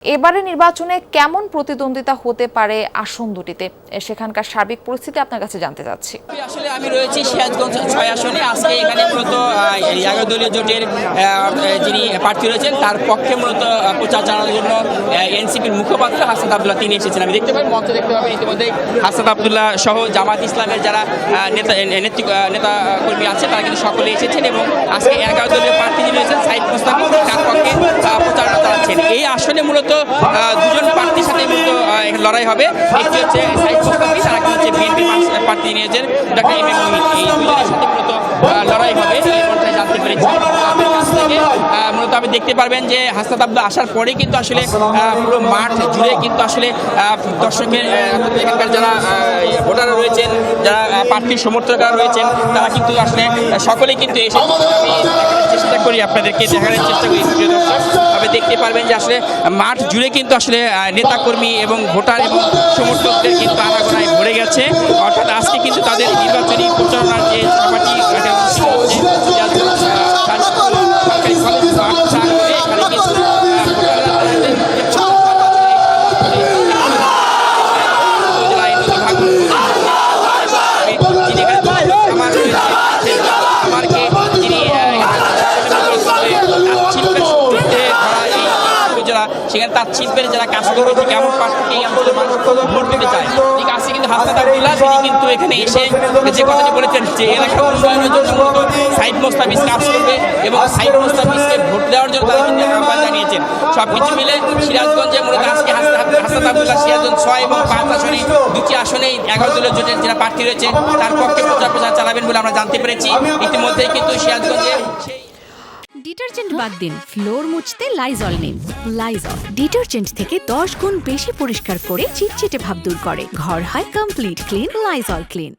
এবারে নির্বাচনে কেমন প্রতিদ্বন্দ্বিতা হতে পারে আসন দুটিতে, সেখানকার সার্বিক পরিস্থিতি আপনার কাছে জানতে চাচ্ছি। আসলে আমি রয়েছি সিরাজগঞ্জ 6 আসনে। আজকে এখানে মূলত 11 দলীয় জোটের যিনি প্রার্থী রয়েছেন তার পক্ষে মূলত প্রচার চালানোর জন্য এনসিপির মুখপাত্র হাসান আব্দুল্লাহ তিনি এসেছেন। আমি দেখতে পাই মঞ্চে দেখতে পাবেন ইতিমধ্যে হাসান আব্দুল্লাহ সহ জামাত ইসলামের যারা নেতা কর্মী আছে তারা কিন্তু সকলে এসেছেন এবং আজকে 11 দলীয় প্রার্থী যিনি রয়েছেন সাইদ মুস্তাফি তার পক্ষে প্রচারণা চালাচ্ছেন। এই আসনে মূলত দুজন প্রার্থীর সাথে মূলত লড়াই হবে। একটি হচ্ছে সাইদ মুস্তাফি, তারা হচ্ছে বিএনপি প্রার্থী নিয়েছেন ডক্টর এম এ মুহিত। এই দুজনের সাথে মূলত লড়াই হবে এই পর্যায়ে জানতে পেরেছি। আপনার কাছ থেকে মূলত আপনি দেখতে পারবেন যে হাসান আব্দুল্লাহ আসার পরেই কিন্তু আসলে পুরো মাঠ জুড়ে কিন্তু আসলে দর্শকের এখানকার যারা ভোটাররা রয়েছেন, যারা প্রার্থীর সমর্থকরা রয়েছেন তারা কিন্তু আসলে সকলেই কিন্তু এসে আমি চেষ্টা করি আপনাদেরকে দেখানোর চেষ্টা করি প্রিয় দর্শক। আপনি দেখতে পারবেন যে আসলে মাঠ জুড়ে কিন্তু আসলে নেতাকর্মী এবং ভোটার এবং সমর্থকদের কিন্তু আনাগোনায় ভরে গেছে। অর্থাৎ আজকে কিন্তু তাদের নির্বাচনী প্রচারণার যে সভাটি সেখানে তার শিল্পের যারা কাজ করবে যে কেমন প্রার্থী এই অঞ্চলের মানুষ ভোট দিতে চায়। ঠিক আছে, কিন্তু হাসান আব্দুল্লাহ তিনি কিন্তু এখানে এসে যে কথাটি বলেছেন যে এলাকার উন্নয়নের জন্য মূলত সাইদ মুস্তাফিজ কাজ করবে এবং সাইদ মুস্তাফিজকে ভোট দেওয়ার জন্য তারা কিন্তু আহ্বান জানিয়েছেন। সবকিছু মিলে সিরাজগঞ্জে মূলত আজকে হাসান আব্দুল্লাহ সিরাজগঞ্জ 6 এবং 5 আসনে দুটি আসনেই 11 দলীয় জোটের যারা প্রার্থী রয়েছে তার পক্ষে প্রচার চালাবেন বলে আমরা জানতে পেরেছি। ইতিমধ্যেই কিন্তু সিরাজগঞ্জে ডিটারজেন্ট বাদ দিন, ফ্লোর মুছতে লাইজল নিন। লাইজল ডিটারজেন্ট থেকে 10 গুণ বেশি পরিষ্কার করে চিটচিটে ভাব দূর করে। ঘর হয় কমপ্লিট ক্লিন। Lysol clean.